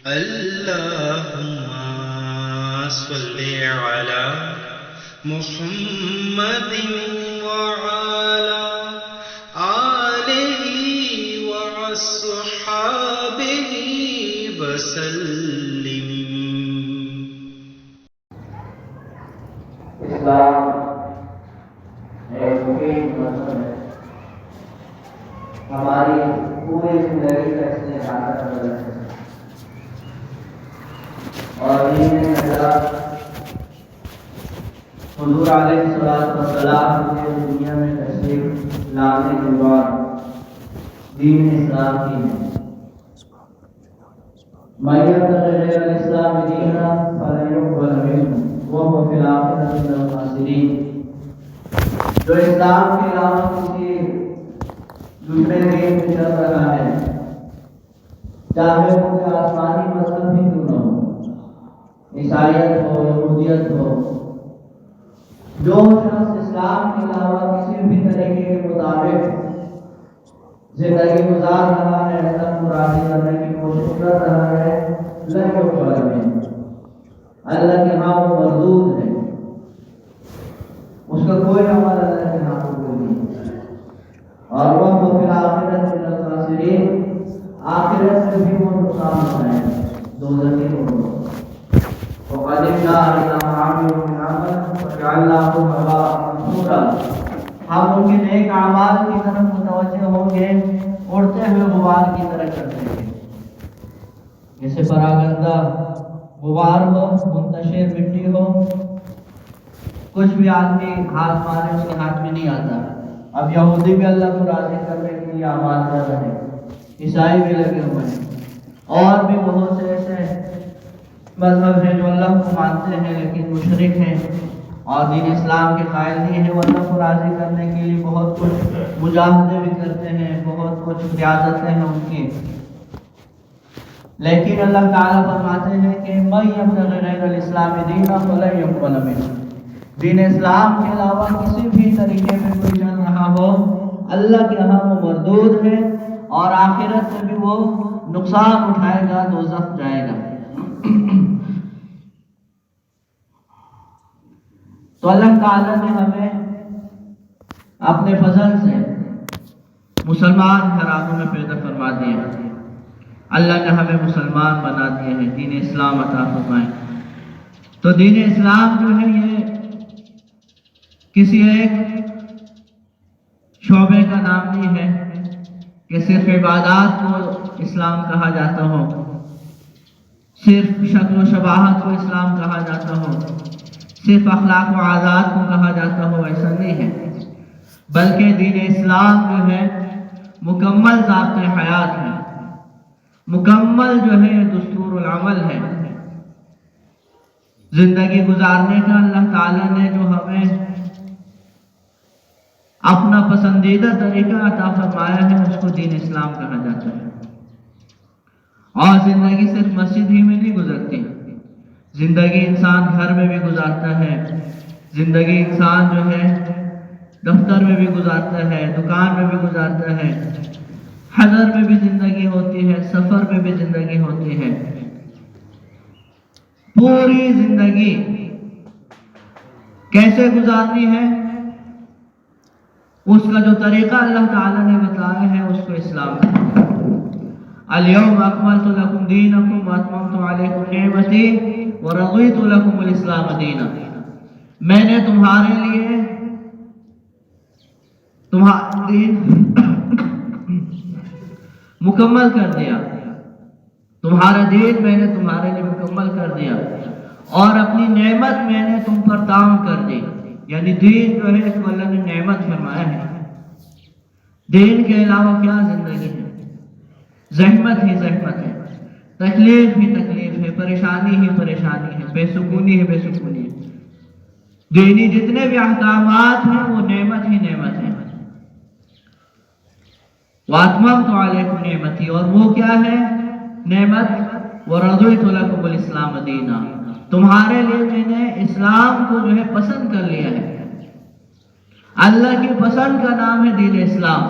اللهم صل على محمد وعلى آله وأصحابه وسلم. اسلام ایک مفید مذہب ہے. ہماری پوری زندگی کا اس نے ڈھانچہ بدلا ہے اور دین نجات حضور علیہ السلام کے دنیا میں تشریف لانے کے بعد دین اسلام کی ہے. من يبتغي غير الاسلام دينا فلن يقبل منه وهو في الاخره من الخاسرين. جو اسلام کے علاوہ کسی دوسرے دین میں چل رہا ہے, چاہے وہ کوئی آسمانی مذہب ہی کیوں نہ ہو, عیسائیت ہو, یہودیت ہو, جو شخص اسلام کے علاوہ کسی بھی طریقے کے مطابق زندگی گزار رہا ہے, اللہ کو راضی کرنے کی کوشش کر رہا ہے, لن يقبل منه, اللہ کے ہاں وہ مردود ہے, اس کا کوئی عمل اللہ کے ہاں قبول نہیں. اور وہ فی الآخرۃ من الخاسرین, آخرت میں بھی وہ نقصان اٹھائے گا, دوزخی ہوگا. وقدمنا إلى ما عملوا من عمل فجعلناه هباء منثورا. ہم ان کے نیک اعمال کی طرف متوجہ ہوں گے, اڑتے ہوئے غبار کی طرح کرتے ہیں. جیسے پراگندہ غبار ہو, منتشر مٹی ہو, کچھ بھی آدمی ہاتھ مارے اس کے ہاتھ میں نہیں آتا. اب یہودی بھی اللہ کو راضی کرنے کے لیے اعمال کر رہے ہیں, عیسائی بھی لگے ہوئے ہیں, اور بھی بہت سے ایسے مذہب ہیں جو اللہ کو مانتے ہیں لیکن مشرک ہیں اور دین اسلام کے قائل نہیں ہیں. وہ اللہ کو راضی کرنے کے لیے بہت کچھ مجاہدے بھی کرتے ہیں, بہت کچھ ریاضتیں ہیں ان کی, لیکن اللہ تعالیٰ فرماتے ہیں کہ من یبتغی غیر الاسلام دینا فلن یقبل منہ. دین اسلام کے علاوہ کسی بھی طریقے میں کوئی چل رہا ہو, اللہ کے ہاں وہ مردود ہے اور آخرت میں بھی وہ نقصان اٹھائے گا, دوزخ جائے گا. تو اللہ تعالیٰ نے ہمیں اپنے فضل سے مسلمان گھرانوں میں پیدا فرما دیا, اللہ نے ہمیں مسلمان بنا دیے ہیں, دین اسلام عطا فرمائے. تو دین اسلام جو ہے یہ کسی ایک شعبے کا نام نہیں ہے کہ صرف عبادات کو اسلام کہا جاتا ہو, صرف شکل و شباہت کو اسلام کہا جاتا ہو, صرف اخلاق و عادات کو کہا جاتا ہو, ایسا نہیں ہے. بلکہ دین اسلام جو ہے مکمل ضابط حیات ہے, مکمل جو ہے دستور العمل ہے. زندگی گزارنے کا اللہ تعالیٰ نے جو ہمیں اپنا پسندیدہ طریقہ عطا فرمایا ہے اس کو دین اسلام کہا جاتا ہے. اور زندگی صرف مسجد ہی میں نہیں گزرتی, زندگی انسان گھر میں بھی گزارتا ہے, زندگی انسان جو ہے دفتر میں بھی گزارتا ہے, دکان میں بھی گزارتا ہے, حضر میں بھی زندگی ہوتی ہے, سفر میں بھی زندگی ہوتی ہے. پوری زندگی کیسے گزارنی ہے اس کا جو طریقہ اللہ تعالیٰ نے بتایا ہے اس کو اسلام ہے. اليوم اکملت لکم دینکم واتممت علیکم نعمتی ورضیت لکم الاسلام دینا. میں نے تمہارے لیے تمہارا دین مکمل کر دیا, تمہارا دین میں نے تمہارے لیے مکمل کر دیا, اور اپنی نعمت میں نے تم پر تام کر دی. یعنی دین جو ہے اس کو اللہ نے نعمت فرمایا ہے. دین کے علاوہ کیا زندگی ہے, زحمت ہی زحمت ہے, تکلیف ہی تکلیف ہے, پریشانی ہی پریشانی ہے, بے سکونی ہی بے سکونی ہے. دینی جتنے بھی احکامات ہیں وہ نعمت ہی نعمت ہے. وَأَتْمَمْتُ عَلَيْكُمْ نِعْمَتِي, اور وہ کیا ہے نعمت, وَرَضِيتُ لَكُمُ الْإِسْلَامَ دِينًا, تمہارے لیے میں نے اسلام کو جو ہے پسند کر لیا ہے. اللہ کی پسند کا نام ہے دین اسلام.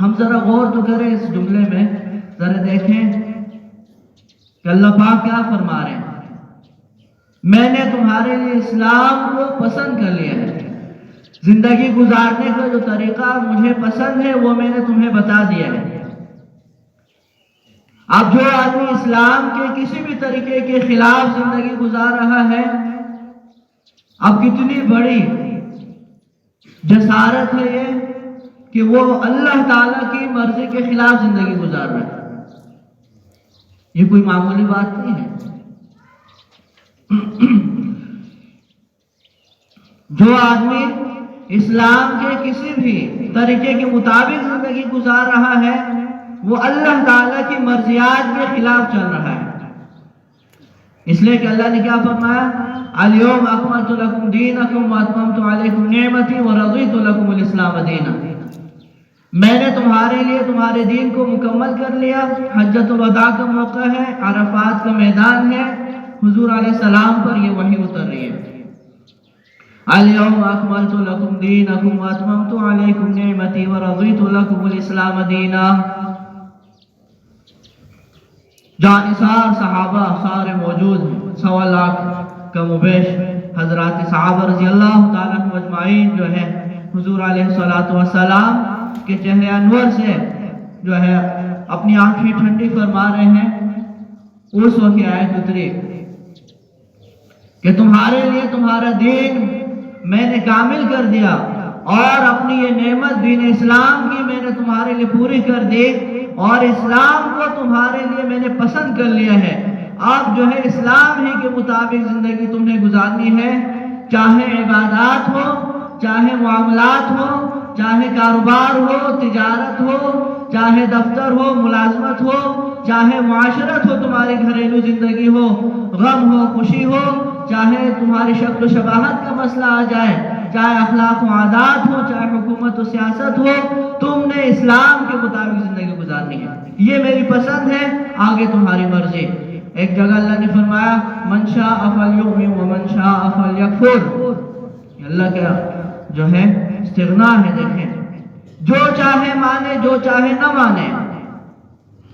ہم ذرا غور تو کریں اس جملے میں, ذرا دیکھیں کہ اللہ پاک کیا فرما رہے ہیں؟ میں نے تمہارے لیے اسلام کو پسند کر لیا ہے، زندگی گزارنے کا جو طریقہ مجھے پسند ہے وہ میں نے تمہیں بتا دیا ہے۔ اب جو آدمی اسلام کے کسی بھی طریقے کے خلاف زندگی گزار رہا ہے، اب کتنی بڑی جسارت ہے یہ کہ وہ اللہ تعالیٰ کی مرضی کے خلاف زندگی گزار رہا ہے۔ یہ کوئی معمولی بات نہیں ہے۔ جو آدمی اسلام کے کسی بھی طریقے کے مطابق زندگی گزار رہا ہے وہ اللہ تعالیٰ کی مرضیات کے خلاف چل رہا ہے۔ اس لیے کہ اللہ نے کیا فرمایا؟ الیوم اکملت لکم دینکم واتممت علیکم نعمتی ورضیت لکم الاسلام دینا۔ میں نے تمہارے لیے تمہارے دین کو مکمل کر لیا۔ حجۃ الوداع کا موقع ہے، عرفات کا میدان ہے، حضور علیہ السلام پر یہ وحی اتر رہی ہے۔ الیوم اکملت لکم دینکم واتممت علیکم نعمتی ورضیت لکم الاسلام دینا۔ جانثار صحابہ سارے موجود ہیں، 1.25 لاکھ کم و بیش حضرات صحابہ رضی اللہ تعالیٰ عنہ اجمعین جو ہے حضور علیہ السلام کے چہرے انور سے جو ہے اپنی آنکھیں ٹھنڈی فرما رہے ہیں۔ اس وقت یہ آیت اتری کہ تمہارے لیے تمہارا دین میں نے کامل کر دیا اور اپنی یہ نعمت دین اسلام کی میں نے تمہارے لیے پوری کر دی اور اسلام کو تمہارے لیے میں نے پسند کر لیا ہے۔ اب جو ہے اسلام ہی کے مطابق زندگی تم نے گزارنی ہے، چاہے عبادات ہو، چاہے معاملات ہو، چاہے کاروبار ہو، تجارت ہو، چاہے دفتر ہو، ملازمت ہو، چاہے معاشرت ہو، تمہاری گھریلو زندگی ہو، غم ہو، خوشی ہو، چاہے تمہاری شکل و شباہت کا مسئلہ آ جائے، چاہے اخلاق و عادات ہو، چاہے حکومت و سیاست ہو، تم نے اسلام کے مطابق زندگی گزارنی ہے۔ یہ میری پسند ہے، آگے تمہاری مرضی۔ ایک جگہ اللہ نے فرمایا من شاء فلیؤمن ومن شاء فلیکفر۔ اللہ کا جو ہے استغنا ہے، دیکھیں جو چاہے مانے جو چاہے نہ مانے،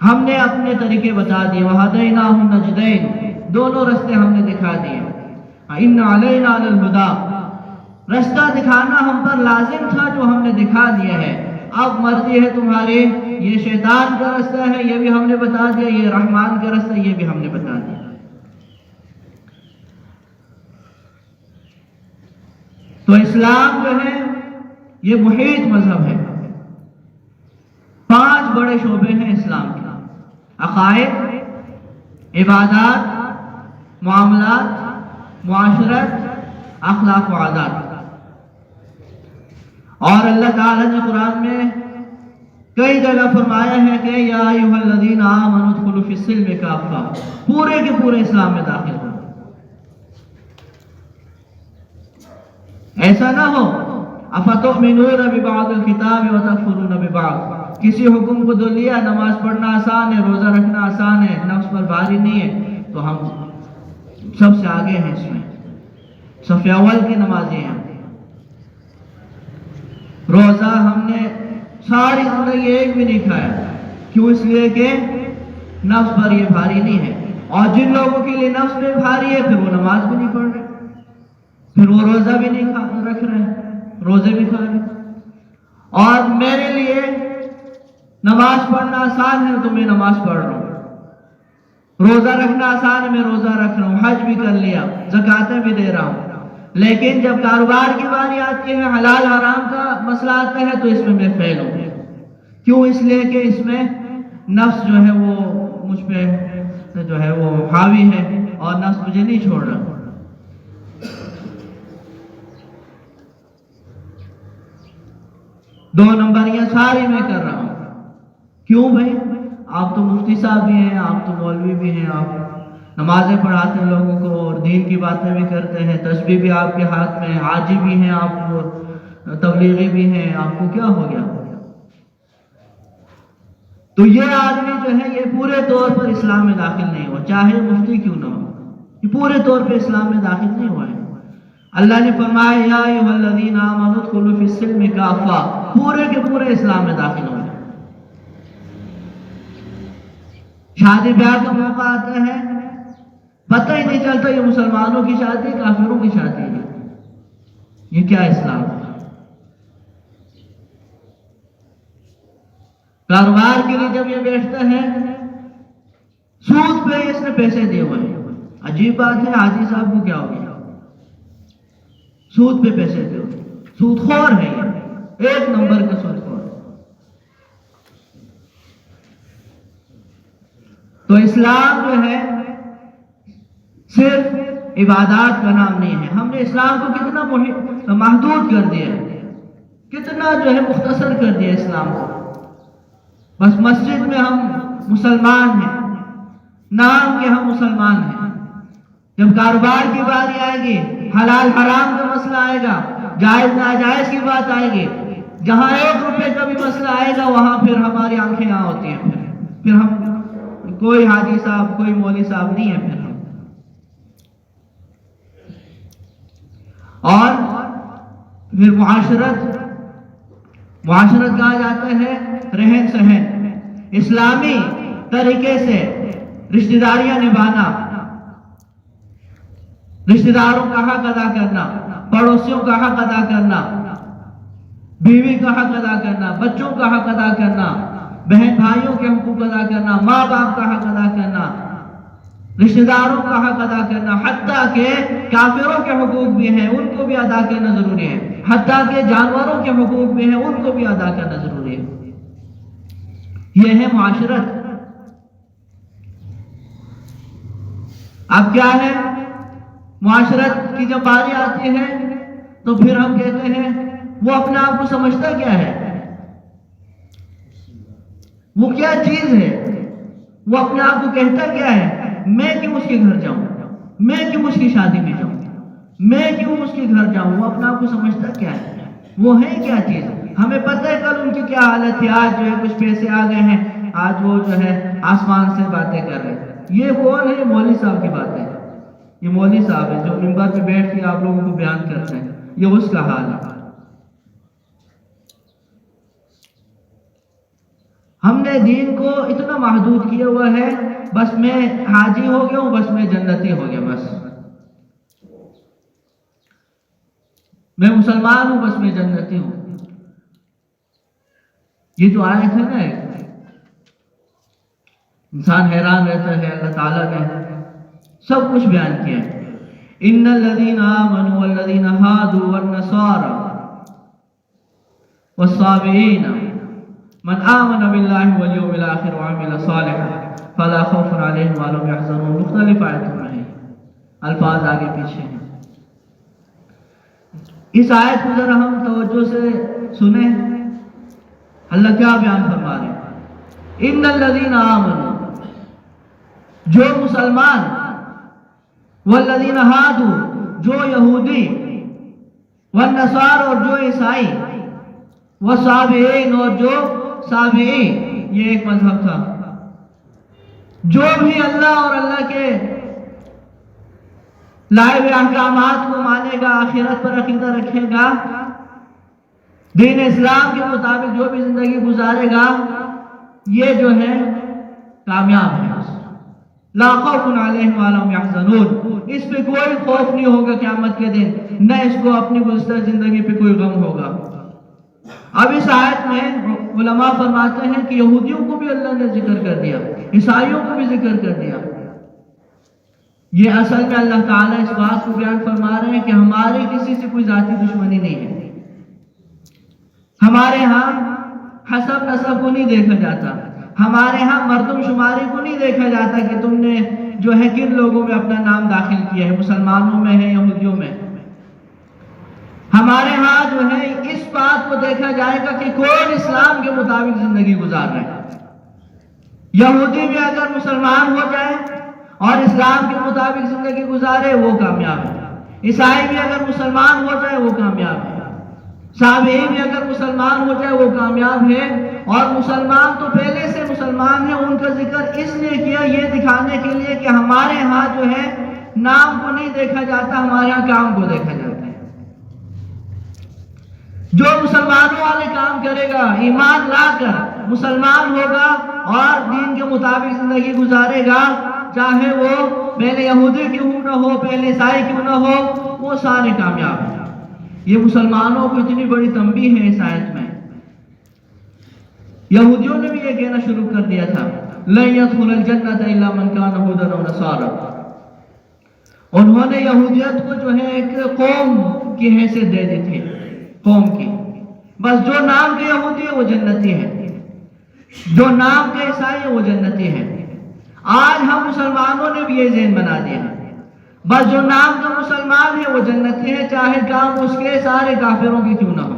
ہم نے اپنے طریقے بتا دیے۔ وہدیناہ النجدین، دونوں رستے ہم نے دکھا دیے۔ ان علینا للہدی، رستہ دکھانا ہم پر لازم تھا جو ہم نے دکھا دیا ہے، اب مرضی ہے تمہاری۔ یہ شیطان کا رستہ ہے، یہ بھی ہم نے بتا دیا، یہ رحمان کا رستہ، یہ بھی ہم نے بتا دیا۔ تو اسلام جو ہے یہ محیط مذہب ہے۔ 5 بڑے شعبے ہیں اسلام کے: عقائد، عبادات، معاملات، معاشرت، اخلاق و عادات۔ اور اللہ تعالیٰ نے قرآن میں کئی جگہ فرمایا ہے کہ یا ایھا الذین آمنوا ادخلوا فی السلم کافہ، پورے کے پورے اسلام میں داخل ہو۔ ایسا نہ ہو افتؤمنون ببعض الکتاب وتکفرون ببعض، کسی حکم کو تو لیا، نماز پڑھنا آسان ہے، روزہ رکھنا آسان ہے، نفس پر بھاری نہیں ہے، تو ہم سب سے آگے ہیں، اس میں صف اول کے نمازی ہیں۔ روزہ ہم نے ساری زندگی ایک بھی نہیں کھایا، کیوں؟ اس لیے کہ نفس پر یہ بھاری نہیں ہے۔ اور جن لوگوں کے لیے نفس پہ بھاری ہے پھر وہ نماز بھی نہیں پڑھ رہے، پھر وہ روزہ بھی نہیں رکھ رہے، روزے بھی کھا رہے۔ اور میرے لیے نماز پڑھنا آسان ہے تو میں نماز پڑھ رہا ہوں، روزہ رکھنا آسان ہے میں روزہ رکھ رہا ہوں، حج بھی کر لیا، زکاتیں بھی دے رہا ہوں، لیکن جب کاروبار کی باری آتی ہے، حلال حرام کا مسئلہ آتا ہے تو اس میں فیل ہوں۔ کیوں؟ اس لیے کہ اس میں نفس جو ہے وہ مجھ پہ جو ہے وہ حاوی ہے اور نفس مجھے نہیں چھوڑ رہا۔ 2 نمبریاں ساری میں کر رہا ہوں۔ کیوں بھائی؟ آپ تو مفتی صاحب بھی ہیں، آپ تو مولوی بھی ہیں، آپ نمازیں پڑھاتے ہیں لوگوں کو اور دین کی باتیں بھی کرتے ہیں، تسبیح بھی آپ کے ہاتھ میں، حاجی بھی ہیں آپ، تبلیغی بھی ہیں، آپ کو کیا ہو گیا؟ تو یہ آدمی جو ہے یہ پورے طور پر اسلام میں داخل نہیں ہوا، چاہے مفتی کیوں نہ ہو، یہ پورے طور پہ اسلام میں داخل نہیں ہوا ہے۔ اللہ نے فرمایا یا ایھا الذین آمنوا ادخلوا فی السلم کافہ، پورے کے پورے اسلام میں داخل ہو۔ شادی بیاہ کا موقع آتا ہے، پتہ ہی نہیں چلتا یہ مسلمانوں کی شادی کافروں کی شادی ہے۔ یہ کیا اسلام ہے؟ کاروبار کے لیے جب یہ بیٹھتا ہے، سود پہ اس نے پیسے دیے ہوئے ہیں۔ عجیب بات ہے، حاجی صاحب کو کیا ہو گیا؟ سود پہ پیسے دیے ہوئے، سود خور ہے یہ، ایک نمبر کا سود خور۔ تو اسلام جو ہے صرف عبادات کا نام نہیں ہے۔ ہم نے اسلام کو کتنا محدود کر دیا ہے، کتنا جو ہے مختصر کر دیا اسلام کو۔ بس مسجد میں ہم مسلمان ہیں، نام کے ہم مسلمان ہیں۔ جب کاروبار کی باری آئے گی، حلال حرام کا مسئلہ آئے گا، جائز ناجائز کی بات آئے گی، جہاں 1 روپے کا بھی مسئلہ آئے گا وہاں پھر ہماری آنکھیں یہاں ہوتی ہیں، پھر ہم کوئی حاجی صاحب کوئی مولوی صاحب نہیں ہے پھر ہم۔ اور پھر معاشرت کہا جاتا ہے رہن سہن، اسلامی طریقے سے رشتہ داریاں نبھانا، رشتہ داروں کا حق ادا کرنا، پڑوسیوں کا حق ادا کرنا، بیوی کا حق ادا کرنا، بچوں کا حق ادا کرنا، بہن بھائیوں کے حقوق ادا کرنا، ماں باپ کا حق ادا کرنا، رشتہ داروں کا حق ادا کرنا، حتیٰ کہ کافروں کے حقوق بھی ہیں ان کو بھی ادا کرنا ضروری ہے، حتیٰ کہ جانوروں کے حقوق بھی ہیں ان کو بھی ادا کرنا ضروری ہے۔ یہ ہے معاشرت۔ اب کیا ہے، معاشرت کی جب باری آتی ہے تو پھر ہم کہتے ہیں وہ اپنے آپ کو سمجھتا کیا ہے، وہ کیا چیز ہے، وہ اپنے آپ کو کہتا کیا ہے، میں کیوں اس کے گھر جاؤں، میں کیوں اس کی شادی میں جاؤں، میں کیوں اس کے گھر جاؤں، وہ اپنے آپ کو سمجھتا کیا ہے، وہ ہے کیا چیز۔ ہمیں پتہ ہے کل ان کی کیا حالت تھی، آج جو ہے کچھ پیسے آ گئے ہیں، آج وہ جو ہے آسمان سے باتیں کر رہے ہیں۔ یہ کون ہے؟ مولوی صاحب کی باتیں، یہ مولوی صاحب ہے جو منبر پہ بیٹھ کے آپ لوگوں کو بیان کرتے ہیں، یہ اس کا حال ہے۔ ہم نے دین کو اتنا محدود کیا ہوا ہے، بس میں حاجی ہو گیا ہوں، بس میں جنتی ہو گیا، بس میں مسلمان ہوں، بس میں جنتی ہوں۔ یہ جو آیت ہے نا، انسان حیران رہتا ہے، اللہ تعالیٰ نے سب کچھ بیان کیا ہے۔ ان الذین آمنوا والذین ہادوا والنصارى والصابئین من آمن باللہ والیوم الآخر وعمل صالحا فلا خوف علیہم ولا هم يحزنون۔ مختلف آیتوں میں ہیں، الفاظ آگے پیچھے ہیں۔ اس آیت کو ذرا ہم توجہ سے سنیں، اللہ کیا بیان فرما رہے ہیں۔ ان الذین آمنوا، جو مسلمان، والذین ہادوا، جو یہودی، والنصارى، اور جو عیسائی، والصابئین، اور جو صابئی، یہ ایک مذہب تھا، جو بھی اللہ اور اللہ کے لائے ہوئے احکامات کو مانے گا، آخرت پر عقیدہ رکھے گا، دین اسلام کے مطابق جو بھی زندگی گزارے گا، یہ جو ہے کامیاب ہے۔ لا خوف علیہم ولا هم يحزنون، اس پہ کوئی خوف نہیں ہوگا قیامت کے دن، نہ اس کو اپنی گزشتہ زندگی پہ کوئی غم ہوگا۔ اب اس آیت میں علماء فرماتے ہیں کہ یہودیوں کو بھی اللہ نے ذکر کر دیا، عیسائیوں کو بھی ذکر کر دیا۔ یہ اصل میں اللہ تعالیٰ اس بات کو بیان فرما رہے ہیں کہ ہماری کسی سے کوئی ذاتی دشمنی نہیں ہے۔ ہمارے ہاں حسب نسب کو نہیں دیکھا جاتا، ہمارے ہاں مردم شماری کو نہیں دیکھا جاتا کہ تم نے جو ہے کن لوگوں میں اپنا نام داخل کیا ہے، مسلمانوں میں ہے، یہودیوں میں۔ ہمارے ہاں جو ہے اس بات کو دیکھا جائے گا کہ کون اسلام کے مطابق زندگی گزار رہے ہیں۔ یہودی بھی اگر مسلمان ہو جائے اور اسلام کے مطابق زندگی گزارے وہ کامیاب ہے، عیسائی بھی اگر مسلمان ہو جائے وہ کامیاب ہے، صابئی بھی اگر مسلمان ہو جائے وہ کامیاب ہے۔ اور مسلمان تو پہلے سے مسلمان ہیں، ان کا ذکر اس لیے کیا یہ دکھانے کے لیے کہ ہمارے ہاں جو ہے نام کو نہیں دیکھا جاتا، ہمارے ہاں کام کو دیکھا جاتا ہے۔ جو مسلمانوں والے کام کرے گا ایمان لا کر، مسلمان ہوگا اور دین کے مطابق زندگی گزارے گا، چاہے وہ پہلے یہودی کیوں نہ ہو، پہلے عیسائی کیوں نہ ہو، وہ سارے کامیاب ہیں۔ یہ مسلمانوں کو اتنی بڑی تنبیہ ہے اس آیت میں۔ یہودیوں نے بھی یہ کہنا شروع کر دیا تھا، لن يدخل الجنة الا من كان هودا او نصارى۔ انہوں نے یہودیت کو جو ہے ایک قوم کی حیثیت دے دی تھی، قوم کی، بس جو نام کے یہودی ہے وہ جنتی ہے، جو نام کے عیسائی ہے وہ جنتی ہے۔ آج ہم مسلمانوں نے بھی یہ ذہن بنا دیا ہے، بس جو نام کا مسلمان ہے وہ جنتی ہے، چاہے کام اس کے سارے کافروں کے کیوں نہ ہو،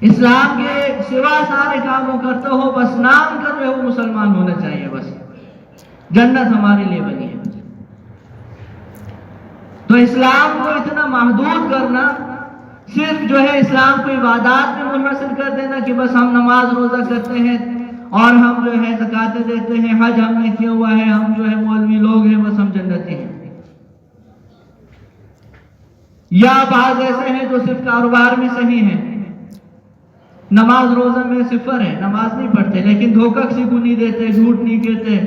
اسلام کے سوا سارے کاموں کرتا ہو، بس نام کا جو ہے وہ مسلمان ہونا چاہیے، بس جنت ہمارے لیے بنی ہے۔ تو اسلام کو اتنا محدود کرنا، صرف جو ہے اسلام کو عبادات میں منحصر کر دینا کہ بس ہم نماز روزہ کرتے ہیں اور ہم جو ہے زکاتیں دیتے ہیں، حج ہم نے کیا ہوا ہے، ہم جو ہے مولوی لوگ ہیں، بس ہم جنتی ہیں۔ یا بعض ایسے ہیں جو صرف کاروبار میں صحیح ہیں، نماز روزہ میں صفر ہے، نماز نہیں پڑھتے لیکن دھوکہ کسی کو نہیں دیتے، جھوٹ نہیں کہتے،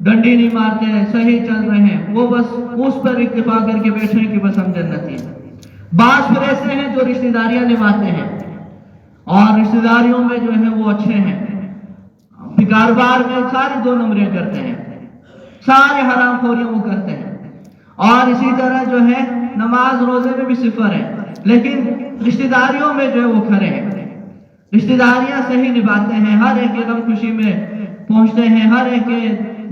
ڈنڈی نہیں مارتے، صحیح چل رہے ہیں، وہ بس اس پر اکتفا کر کے بیٹھے ہیں کہ بس ہم جنتی ہیں۔ بعض پھر ایسے ہیں جو رشتہ داریاں نبھاتے ہیں اور رشتہ داریوں میں جو ہے وہ اچھے ہیں، کاروبار میں ساری 2 نمبریاں کرتے ہیں، سارے حرام خوریاں وہ کرتے ہیں، اور اسی طرح جو ہے نماز روزے میں بھی صفر ہے، لیکن رشتہ داریوں میں جو ہے وہ کھڑے ہیں، رشتہ داریاں صحیح نبھاتے ہیں، ہر ایک کے غم خوشی میں پہنچتے ہیں، ہر ایک کے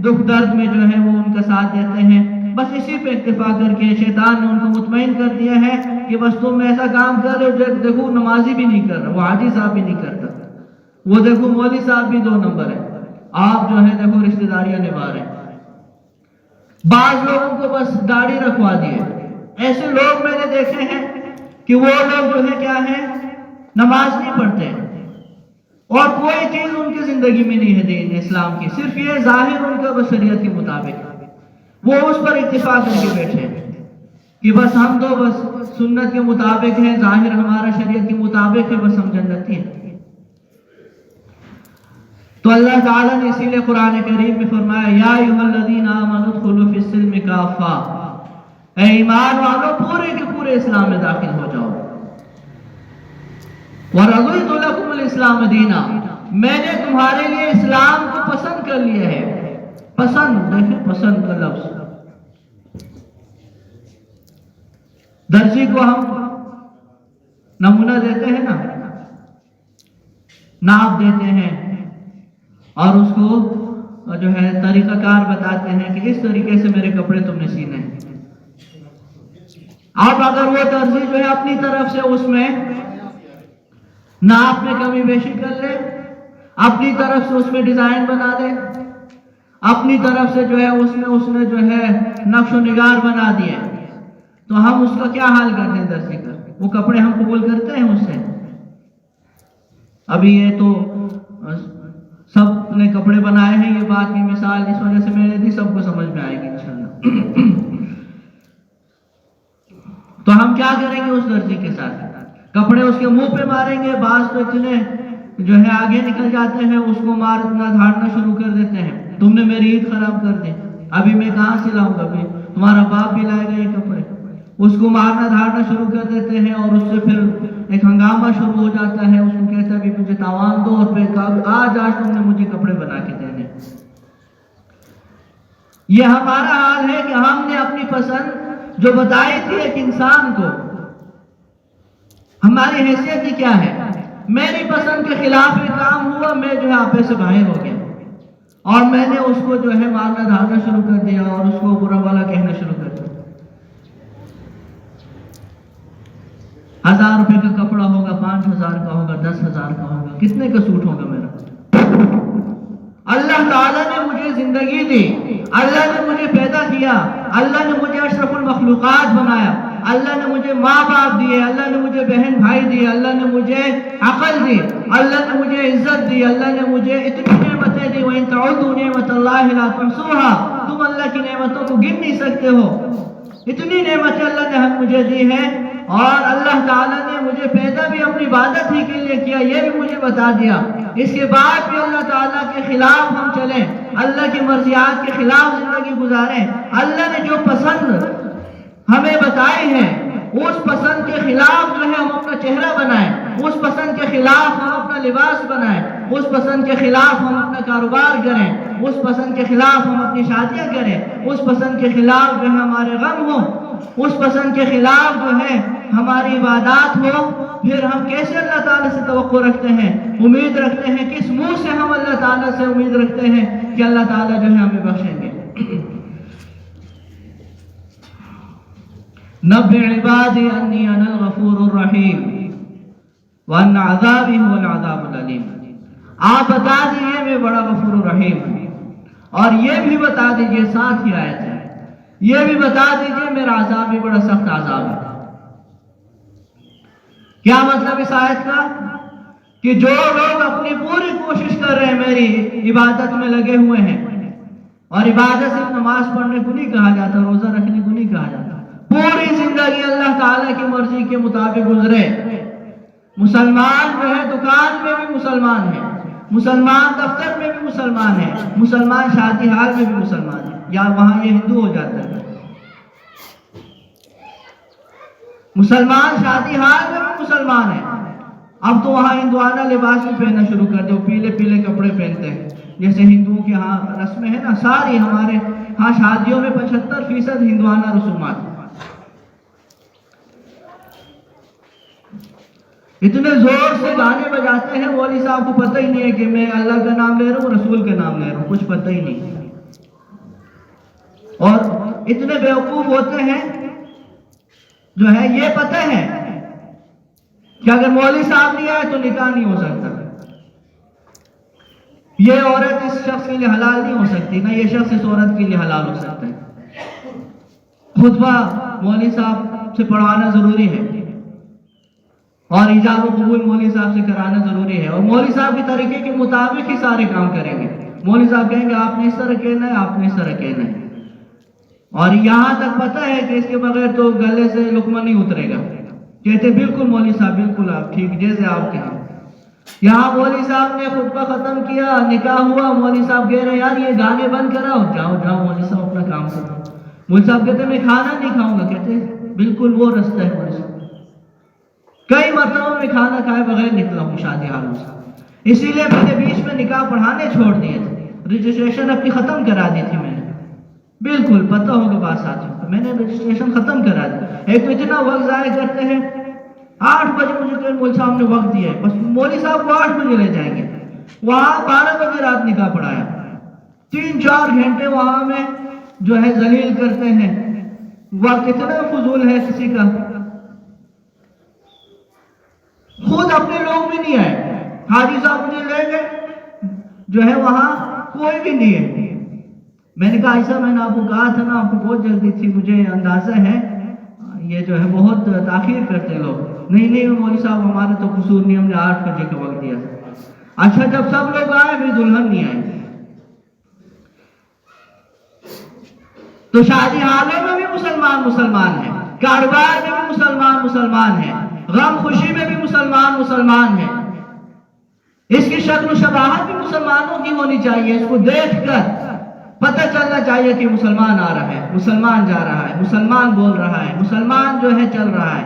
دکھ درد میں جو ہے وہ ان کا ساتھ دیتے ہیں، بس اسی پہ اکتفا کر کے شیطان نے ان کو مطمئن کر دیا ہے کہ بس تم ایسا کام کر رہے ہو، دیکھو نمازی بھی نہیں کر رہا، وہ حاجی صاحب بھی نہیں کرتا، وہ دیکھو مولوی صاحب بھی 2 نمبر ہے، آپ جو ہے دیکھو رشتہ داریاں نبھا رہے ہیں۔ بعض لوگوں کو بس داڑھی رکھوا دی ہے، ایسے لوگ میں نے دیکھے ہیں کہ وہ لوگ جو ہے کیا ہے، نماز نہیں پڑھتے اور کوئی چیز ان کی زندگی میں نہیں ہے دین اسلام کی، صرف یہ ظاہر ان کا بس شریعت کے مطابق، وہ اس پر اکتفا کر کے بیٹھے کہ بس ہم تو بس سنت کے مطابق ہیں، ظاہر ہمارا شریعت کے مطابق ہے، بس ہم جنتی ہیں۔ تو اللہ تعالیٰ نے اسی لیے قرآن کریم میں فرمایا، یا ایھا الذین آمنوا ادخلوا فی السلم کافہ، اے ایمان والو پورے کے پورے اسلام میں داخل ہو جاؤ۔ وَرَضِيتُ لَكُمُ الْإِسْلَامَ دِينًا، میں نے تمہارے لیے اسلام کو پسند کر لیا ہے۔ پسند، دیکھیں پسند کا لفظ، درزی کو ہم نمونہ دیتے ہیں نا، ناپ دیتے ہیں اور اس کو جو ہے طریقہ کار بتاتے ہیں کہ اس طریقے سے میرے کپڑے تم نے سینے ہیں۔ اب اگر وہ درزی جو ہے اپنی طرف سے اس میں ناپ میں کمی بیشی کر لے، اپنی طرف سے اس میں ڈیزائن بنا دے، اپنی طرف سے جو ہے اس نے جو ہے نقش و نگار بنا دیے، تو ہم اس کا کیا حال کرتے ہیں درزی کا؟ وہ کپڑے ہم قبول کرتے ہیں اس سے؟ ابھی یہ تو سب نے کپڑے بنائے ہیں، یہ بات کی مثال اس وجہ سے میں نے دی، سب کو سمجھ میں آئے گی انشاءاللہ۔ تو ہم کیا کریں گے اس درزی کے ساتھ؟ کپڑے اس کے منہ پہ ماریں گے، بعض تو اتنے جو ہے آگے نکل جاتے ہیں، اس کو مارنا دھاڑنا شروع کر دیتے ہیں، تم نے میری عید خراب کر دی، ابھی میں کہاں سے لاؤں گا، ابھی تمہارا باپ بھی لائے گا یہ کپڑے، اس کو مارنا دھاڑنا شروع کر دیتے ہیں، اور اس سے پھر ایک ہنگامہ شروع ہو جاتا ہے، اس کو کہتا ہے بھی مجھے تاوان دو، اور پھر آج تم نے مجھے کپڑے بنا کے دینے۔ یہ ہمارا حال ہے کہ ہم نے اپنی پسند جو بتائی تھی ایک انسان کو، ہماری حیثیت ہی کیا ہے، میری پسند کے خلاف یہ کام ہوا، میں جو ہے آپے سے باہر ہو گیا اور میں نے اس کو جو ہے مارنا دھارنا شروع کر دیا اور اس کو برا والا کہنا شروع کر دیا۔ 1000 روپے کا کپڑا ہوگا، 5000 کا ہوگا، 10,000 کا ہوگا، کتنے کا سوٹ ہوگا میرا؟ اللہ تعالیٰ نے مجھے زندگی دی، اللہ نے مجھے پیدا کیا، اللہ نے مجھے اشرف المخلوقات بنایا، اللہ نے مجھے ماں باپ دیے، اللہ نے مجھے بہن بھائی دیے، اللہ نے مجھے عقل دی، اللہ نے مجھے عزت دی، اللہ نے مجھے اتنی نعمتیں دی، وَإِن تَعُدُّوا نِعْمَتَ اللَّهِ لَا تُحْصُوهَا، تم اللہ کی نعمتوں کو گن نہیں سکتے ہو، اتنی نعمتیں اللہ نے مجھے دی ہیں، اور اللہ تعالیٰ نے مجھے پیدا بھی اپنی عبادت ہی کے لیے کیا، یہ بھی مجھے بتا دیا، اس کے بعد بھی اللہ تعالیٰ کے خلاف ہم چلیں، اللہ کی مرضیات کے خلاف زندگی گزاریں، اللہ نے جو پسند ہمیں بتائی ہے اس پسند کے خلاف جو ہے ہم اپنا چہرہ بنائیں، اس پسند کے خلاف ہم اپنا لباس بنائیں، اس پسند کے خلاف ہم اپنا کاروبار کریں، اس پسند کے خلاف ہم اپنی شادیاں کریں، اس پسند کے خلاف جو ہے ہمارے غم ہوں، اس پسند کے خلاف جو ہے ہماری عبادات ہو، پھر ہم کیسے اللہ تعالیٰ سے توقع رکھتے ہیں، امید رکھتے ہیں، کس منہ سے ہم اللہ تعالیٰ سے امید رکھتے ہیں کہ اللہ تعالیٰ جو ہے ہمیں بخشیں گے۔ نبئ عبادی انی انا الغفور الرحیم وان عذابی هو العذاب العلیم، آپ بتا دیجئے میں بڑا غفور الرحیم ہوں، اور یہ بھی بتا دیجئے، ساتھ ہی آیت ہے، یہ بھی بتا دیجئے میرا عذاب بھی بڑا سخت عذاب ہے۔ کیا مطلب اس آیت کا؟ کہ جو لوگ اپنی پوری کوشش کر رہے ہیں، میری عبادت میں لگے ہوئے ہیں، اور عبادت صرف نماز پڑھنے کو نہیں کہا جاتا، روزہ رکھنے کو نہیں کہا جاتا، پوری زندگی اللہ تعالیٰ کی مرضی کے مطابق گزرے، مسلمان جو ہے دکان میں بھی مسلمان ہے، مسلمان دفتر میں بھی مسلمان ہے، مسلمان شادی حال میں بھی مسلمان ہے، یا وہاں یہ ہندو ہو جاتا ہے، مسلمان شادی حال میں بھی مسلمان ہے، اب تو وہاں ہندوانہ لباس بھی پہننا شروع کر دو، پیلے پیلے کپڑے پہنتے ہیں، جیسے ہندوؤں کے ہاں رسمیں ہیں نا، ساری ہمارے ہاں شادیوں میں 75% ہندوانہ رسومات، اتنے زور سے گانے بجاتے ہیں، مولوی صاحب کو پتہ ہی نہیں ہے کہ میں اللہ کا نام لے رہا ہوں، رسول کا نام لے رہا ہوں، کچھ پتہ ہی نہیں، اور اتنے بیوقوف ہوتے ہیں جو ہے یہ پتہ ہے کہ اگر مولوی صاحب نہیں آئے تو نکاح نہیں ہو سکتا، یہ عورت اس شخص کے لیے حلال نہیں ہو سکتی، نہ یہ شخص اس عورت کے لیے حلال ہو سکتا ہے، خطبہ مولوی صاحب سے پڑھوانا ضروری ہے، اور ایجاب و قبول مولوی صاحب سے کرانا ضروری ہے، اور مولوی صاحب کے طریقے کے مطابق ہی سارے کام کریں گے، مولوی صاحب کہیں گے آپ نے اس طرح کہنا ہے، آپ نے اس طرح کہنا ہے، اور یہاں تک پتہ ہے کہ اس کے بغیر تو گلے سے لقمہ نہیں اترے گا، کہتے بالکل مولوی صاحب بالکل آپ ٹھیک جیسے آپ کہیں، یہاں مولوی صاحب نے خطبہ ختم کیا، نکاح ہوا، مولوی صاحب کہہ رہے یار یہ گانے بند کراؤ، جاؤ جاؤ مولوی صاحب اپنا کام کرو، مولوی صاحب کہتے میں کھانا نہیں کھاؤں گا، کہتے بالکل وہ رستہ ہے مولوی صاحب، کئی مرتبہ میں کھانا کھائے بغیر نکلا ہوں شادی حالوں سے، اسی لیے میں نے بیچ میں نکاح پڑھانے چھوڑ دیے تھے، رجسٹریشن اپنی ختم کرا دی تھی میں نے، بالکل پتہ ہوگا بات ساتھیوں کو، میں نے رجسٹریشن ختم کرا دی، ایک تو اتنا وقت ضائع کرتے ہیں، 8 بجے مجھے کہ مولوی صاحب نے وقت دیا ہے، بس مولوی صاحب کو 8 بجے لے جائیں گے، وہاں 12 بجے رات نکاح پڑھایا، 3-4 گھنٹے وہاں میں جو ہے ذلیل کرتے ہیں، وقت اتنا فضول ہے کسی کا، خود اپنے لوگ بھی نہیں آئے، حاجی صاحب مجھے لے گئے جو ہے وہاں کوئی بھی نہیں ہے، میں نے کہا ایسا میں نے آپ کو کہا تھا نا، آپ کو بہت جلدی تھی، مجھے اندازہ ہے یہ جو ہے بہت تاخیر کرتے لوگ، نہیں مولوی صاحب ہمارا تو قصور نہیں، ہم نے 8 بجے کا وقت دیا تھا، اچھا جب سب لوگ آئے پھر دلہن نہیں آئے، تو شادی حالوں میں بھی مسلمان ہیں، کاروبار میں بھی مسلمان ہیں، غم خوشی میں بھی مسلمان ہیں، اس کی شکل و شباہت بھی مسلمانوں کی ہونی چاہیے، اس کو دیکھ کر پتہ چلنا چاہیے کہ مسلمان آ رہا ہے، مسلمان جا رہا ہے، مسلمان بول رہا ہے، مسلمان جو ہے چل رہا ہے،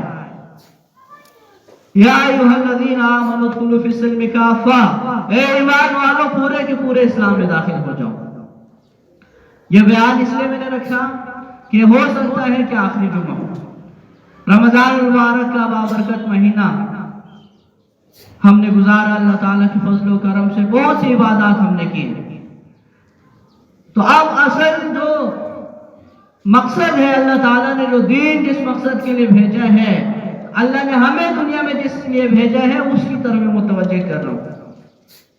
یا ایھا الذین آمنوا ادخلوا فی السلم کافہ، اے ایمان والو پورے کے پورے اسلام میں داخل ہو جاؤ۔ یہ بیان اس لیے میں نے رکھا کہ ہو سکتا ہے کہ آخری جمعہ رمضان المبارک کا بابرکت مہینہ ہم نے گزارا، اللہ تعالیٰ کے فضل و کرم سے بہت سی عبادات ہم نے کی، تو اب اصل جو مقصد ہے، اللہ تعالیٰ نے جو دین جس مقصد کے لیے بھیجا ہے، اللہ نے ہمیں دنیا میں جس لیے بھیجا ہے اس کی طرف میں متوجہ کر رہا ہوں۔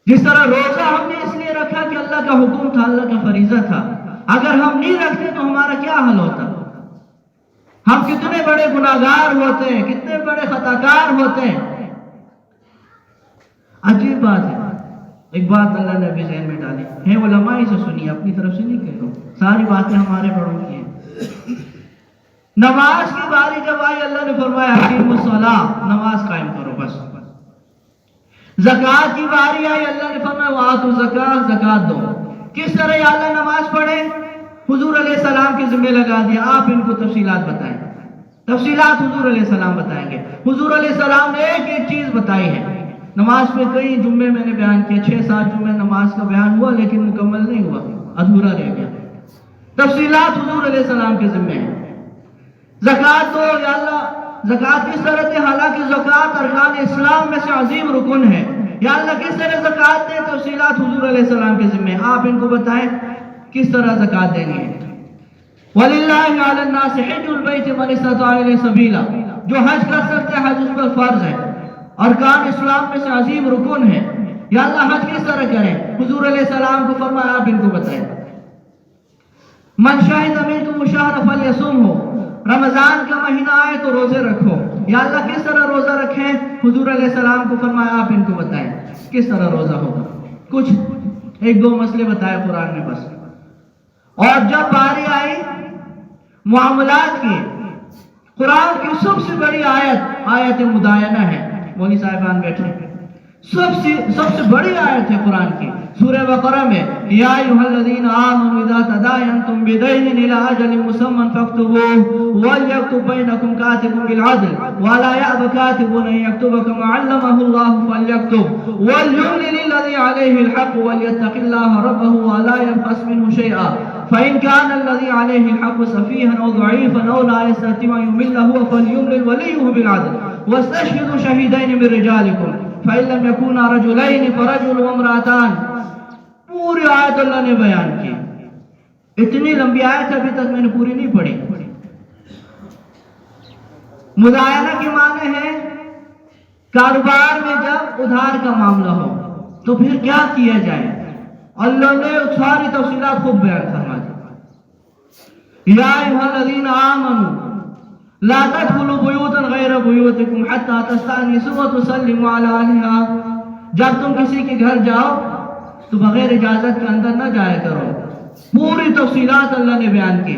جس طرح روزہ ہم نے اس لیے رکھا کہ اللہ کا حکم تھا، اللہ کا فریضہ تھا، اگر ہم نہیں رکھتے تو ہمارا کیا حل ہوتا؟ ہم کتنے بڑے گناہگار ہوتے ہیں، کتنے بڑے خطاکار ہوتے ہیں۔ عجیب بات ہے، ایک بات اللہ نے ابھی ذہن میں ڈالی ہے، علماء سے سنی، اپنی طرف سے نہیں کہہ رہا ہوں، ساری باتیں ہمارے بڑوں کی ہیں۔ نماز کی باری جب آئی اللہ نے فرمایا اقیموا الصلاۃ، نماز قائم کرو بس۔ زکوٰۃ کی باری آئی اللہ نے فرمایا وآتوا الزکاۃ، زکوٰۃ دو۔ کس طرح یا اللہ نماز پڑھے؟ حضور علیہ السلام کے ذمہ لگا دیا، آپ ان کو تفصیلات بتائیں۔ تفصیلات حضور علیہ السلام بتائیں گے۔ حضور علیہ السلام نے ایک ایک چیز بتائی ہے۔ نماز پہ کئی جمعے میں نے بیان کیا، 6-7 جمعے نماز کا بیان ہوا لیکن مکمل نہیں ہوا، ادھورا رہ گیا۔ تفصیلات حضور علیہ السلام کے ذمہ ہیں۔ زکوٰۃ دو یا اللہ، زکوٰۃ کس طرح دے؟ حالانکہ زکوٰۃ ارکان اسلام میں سے عظیم رکن ہے۔ یا اللہ کس طرح زکوٰۃ دے؟ تفصیلات حضور علیہ السلام کے ذمہ ہیں، آپ ان کو بتائیں کس طرح زکوٰۃ دینی ہے۔ وَلِلَّهِ عَلَى النَّاسِ حِجُّ الْبَيْتِ مَنِ اسْتَطَاعَ إِلَيْهِ سَبِيلًا، جو حج کر سکتے ہیں حج اس پر فرض ہے، ارکان اسلام میں سے عظیم رکن ہے۔ یا اللہ حج کس طرح کریں؟ حضور علیہ السلام کو فرمایا آپ ان کو بتائیں۔ من شہد منکم الشہر فلیصمہ، رمضان کا مہینہ آئے تو روزے رکھو۔ یا اللہ کس طرح روزہ رکھیں؟ حضور علیہ السلام کو فرمایا آپ ان کو بتائیں کس طرح روزہ ہوگا۔ کچھ 1-2 مسئلے بتائے قرآن میں بس۔ اور جب باری آئی معاملات کی، قرآن کی سب سے بڑی آیت مدائنہ ہے۔ مولوی صاحبان بیٹھے، سب سے بڑی آیت ہے قرآن کی، سورہ بقرہ میں یا ایھا الذین آمنوا اذا تداینتم بدین الی اجل مسمى فاکتبوہ ولیکتب بینکم کاتب بالعدل ولا یأب کاتب ان یکتب کما علمہ اللہ فلیکتب وليملل الذی علیہ الحق ولیتق اللہ ربہ ولا يبخس منہ شیئا فإن كان الذي عليه الحق سفيها أو ضعيفا أو لا يستطيع أن يمل هو فليملل وليه بالعدل واستشهدوا شهيدين من رجالكم فإن لم يكونا رجلين فرجل وامرأتان۔ پوری آیت اللہ نے بیان کی۔ اتنی لمبی آیت ابھی تک میں نے پوری نہیں پڑھی۔ مدائنہ کے معنی ہے کاروبار میں جب ادھار کا معاملہ ہو تو پھر کیا کیا جائے، اللہ نے ساری تفصیلات خود بیان فرما دی۔ یا ایھا الذین آمنوا لا تدخلوا بیوتا غیر بیوتکم حتی تستأنسوا وتسلموا علی اہلہا، جب تم کسی کے گھر جاؤ تو بغیر اجازت کے اندر نہ جایا کرو۔ پوری تفصیلات اللہ نے بیان کی،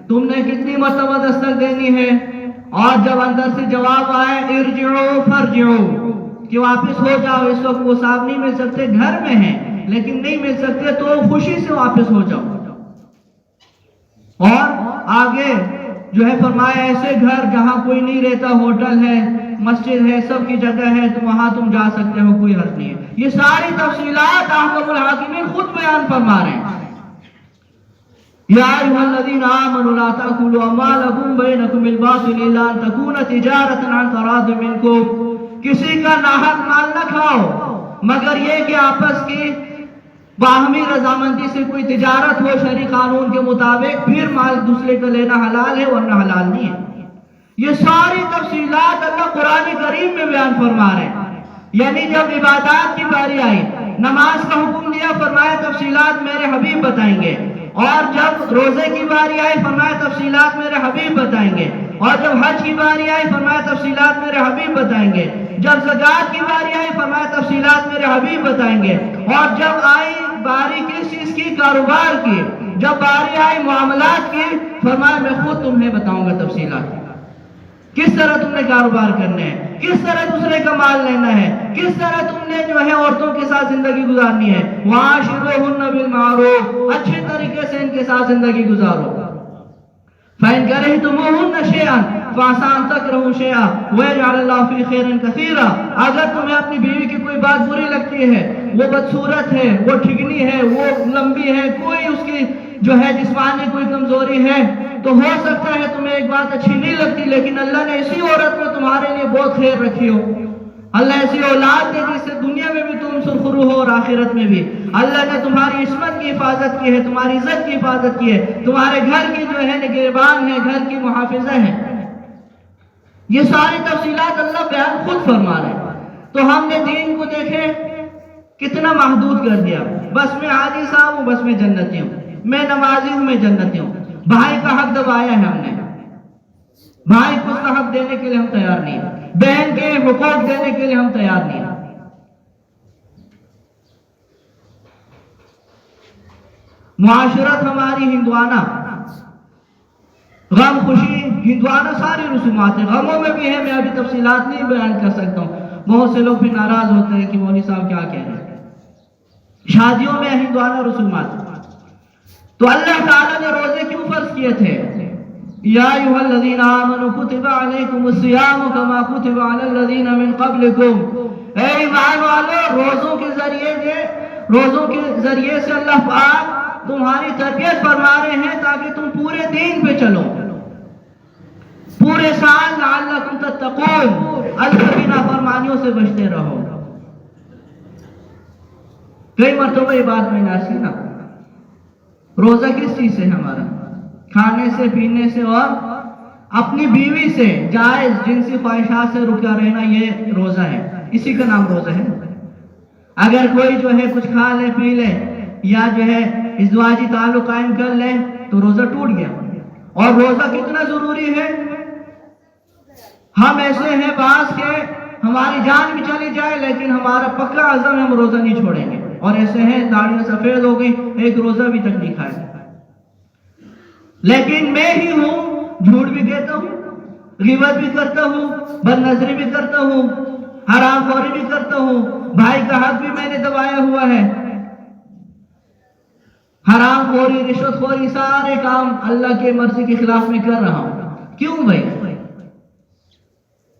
تم نے کتنی مرتبہ دستک دینی ہے، اور جب اندر سے جواب آئے ارجعوا فرجعوا کہ واپس ہو جاؤ، اس وقت وہ صاحب نہیں مل سکتے، گھر میں ہیں لیکن نہیں مل سکتے تو خوشی سے واپس ہو جاؤ۔ اور آگے جو ہے فرمایا ایسے گھر جہاں کوئی نہیں رہتا، ہوٹل ہے، مسجد ہے، سب کی جگہ ہے، تو وہاں تم جا سکتے ہو، کوئی حرج نہیں ہے۔ یہ ساری تفصیلات احکم الحاکمین خود بیان فرما رہے ہیں۔ یا ایھا الذین آمنوا لا تأکلوا اموالکم بینکم بالباطل الا ان تکون تجارۃ عن تراض منکم، کسی کا ناحق مال نہ کھاؤ مگر یہ کہ آپس کی باہمی رضامندی سے کوئی تجارت ہو شرعی قانون کے مطابق، پھر مال دوسرے کا لینا حلال ہے ورنہ حلال نہیں ہے۔ یہ ساری تفصیلات اللہ قرآن کریم میں بیان فرما رہے ہیں۔ یعنی جب عبادات کی باری آئی، نماز کا حکم دیا، فرمایا تفصیلات میرے حبیب بتائیں گے، اور جب روزے کی باری آئی فرمایا تفصیلات میرے حبیب بتائیں گے، اور جب حج کی باری آئی فرمایا تفصیلات میرے حبیب بتائیں گے، جب زکوٰۃ کی باری آئی فرمایا تفصیلات میرے حبیب بتائیں گے، اور جب آئی باری کس چیز کی؟ کاروبار کی، جب باری آئی معاملات کی، فرمایا میں خود تمہیں بتاؤں گا تفصیلات، کس طرح تم نے کاروبار کرنے ہیں، کس طرح دوسرے کا مال لینا ہے، کس طرح تم نے جو ہے عورتوں کے ساتھ زندگی گزارنی ہے۔ وَعَاشِرُوهُنَّ بِالْمَعْرُوفِ، اچھے طریقے سے ان کے ساتھ زندگی گزارو۔ فَإِنْ كَرِهْتُمُوهُنَّ شَيْئًا فَعَسَىٰ أَن تَكْرَهُوا شَيْئًا وَيَجْعَلَ اللَّهُ فِيهِ خَيْرًا كَثِيرًا، اگر تمہیں اپنی بیوی کی کوئی بات بری لگتی ہے، وہ بدصورت ہے، وہ ٹھگنی ہے، وہ لمبی ہے، کوئی اس کی جو ہے جسمانی کوئی کمزوری ہے، تو ہو سکتا ہے تمہیں ایک بات اچھی نہیں لگتی، لیکن اللہ نے اسی عورت میں تمہارے لیے بہت خیر رکھی ہو، اللہ ایسی اولاد دے جس سے دنیا میں بھی تم سرخرو ہو اور آخرت میں بھی، اللہ نے تمہاری عصمت کی حفاظت کی ہے، تمہاری عزت کی حفاظت کی ہے، تمہارے گھر کی جو ہے نگہبان ہے، گھر کی محافظہ ہے۔ یہ ساری تفصیلات اللہ بیان خود فرما رہے ہیں۔ تو ہم نے دین کو دیکھے کتنا محدود کر دیا، بس میں حاجی صاحب ہوں، بس میں جنتی ہوں، میں نمازی ہوں، میں جنتی ہوں۔ بھائی کا حق دبایا ہے ہم نے، بھائی کو اس کا حق دینے کے لیے ہم تیار نہیں، بہن کے حقوق دینے کے لیے ہم تیار نہیں۔ معاشرت ہماری ہندوانہ، غم خوشی ہندوانہ ساری رسومات ہیں، غموں میں بھی ہے، میں ابھی تفصیلات نہیں بیان کر سکتا ہوں، بہت سے لوگ پھر ناراض ہوتے ہیں کہ مولوی صاحب کیا کہہ رہے ہیں۔ شادیوں میں ہندوانہ رسومات، تو اللہ تعالیٰ نے روزے کیوں فرض کیے تھے؟ یا ایھا الذین آمنوا کتب علیکم الصیام کما کتب علی الذین من قبلکم، اے ایمان والو، روزوں کے ذریعے سے اللہ پاک تمہاری تربیت فرما رہے ہیں تاکہ تم پورے دین پہ چلو، پورے سال لعلکم تتقون، اللہ کی نافرمانیوں سے بچتے رہو۔ کئی مرتبہ یہ بات میں نے عرض کی نا، روزہ کس چیز سے ہے ہمارا؟ کھانے سے، پینے سے اور اپنی بیوی سے جائز جنسی خواہشات سے رکا رہنا، یہ روزہ ہے، اسی کا نام روزہ ہے۔ اگر کوئی جو ہے کچھ کھا لے پی لے یا جو ہے ازدواجی تعلق قائم کر لے تو روزہ ٹوٹ گیا۔ اور روزہ کتنا ضروری ہے؟ ہم ایسے ہیں بعض کے ہماری جان بھی چلی جائے لیکن ہمارا پکا عزم ہے ہم روزہ نہیں چھوڑیں گے، اور ایسے ہیں داڑیاں سفید ہو گئی ایک روزہ بھی تک نہیں کھائے، لیکن میں ہی ہوں جھوٹ بھی کہتا ہوں، غیبت بھی کرتا ہوں، بد نظری بھی کرتا ہوں، حرام خوری بھی کرتا ہوں، بھائی کا حق بھی میں نے دبایا ہوا ہے، حرام خوری، رشوت خوری، سارے کام اللہ کے مرضی کے خلاف میں کر رہا ہوں۔ کیوں بھائی؟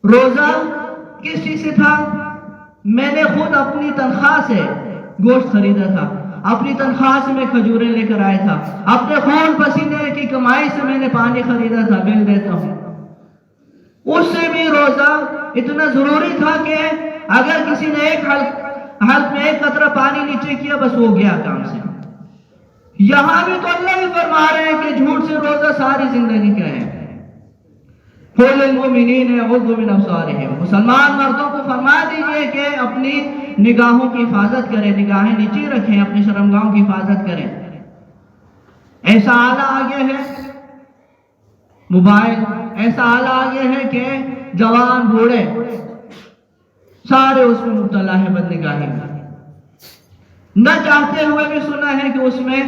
روزہ کس چیز سے تھا؟ میں نے خود اپنی تنخواہ سے گوشت خریدا تھا، اپنی تنخواہ سے میں کھجوریں لے کر آیا تھا، اپنے خون پسینے کی کمائی سے میں نے پانی خریدا تھا، بل دیتا ہوں۔ اس سے بھی روزہ اتنا ضروری تھا کہ اگر کسی نے ایک حلق میں ایک قطرہ پانی نیچے کیا بس ہو گیا کام سے۔ یہاں بھی تو اللہ بھی فرما رہے ہیں کہ جھوٹ سے روزہ ساری زندگی کا ہے۔ قُلِ الْمُؤْمِنِينَ يَغُضُّوا مِنْ أَبْصَارِهِمْ، مسلمان مردوں کو فرما دیجئے کہ اپنی نگاہوں کی حفاظت کریں، نگاہیں نیچے رکھیں، اپنی شرمگاہوں کی حفاظت کریں۔ ایسا آلہ آگے ہے موبائل، ایسا آلہ آگے ہے کہ جوان بوڑھے سارے اس میں مبتلا ہے بد نگاہی میں۔ نہ چاہتے ہوئے بھی سنا ہے کہ اس میں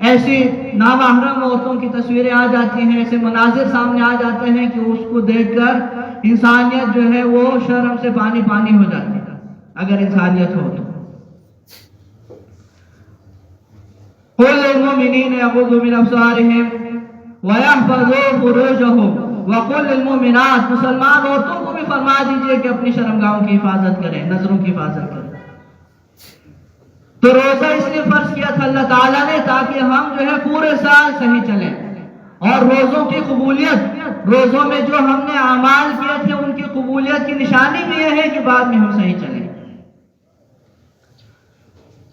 ایسی نامحرم عورتوں کی تصویریں آ جاتی ہیں، ایسے مناظر سامنے آ جاتے ہیں کہ اس کو دیکھ کر انسانیت جو ہے وہ شرم سے پانی پانی ہو جاتی ہے، اگر انسانیت ہو تو۔ قُلْ لِلْمُؤْمِنِينَ يَغُضُّوا مِنْ أَبْصَارِهِمْ وَيَحْفَظُوا فُرُوجَهُمْ وَقُلْ لِلْمُؤْمِنَاتِ، مسلمان عورتوں کو بھی فرما دیجئے کہ اپنی شرمگاہوں کی حفاظت کریں، نظروں کی حفاظت کریں۔ تو روزہ اس لیے فرض کیا تھا اللہ تعالیٰ نے تاکہ ہم جو ہے پورے سال صحیح چلیں، اور روزوں کی قبولیت، روزوں میں جو ہم نے اعمال کیے تھے ان کی قبولیت کی نشانی بھی یہ ہے کہ بعد میں ہم صحیح چلیں۔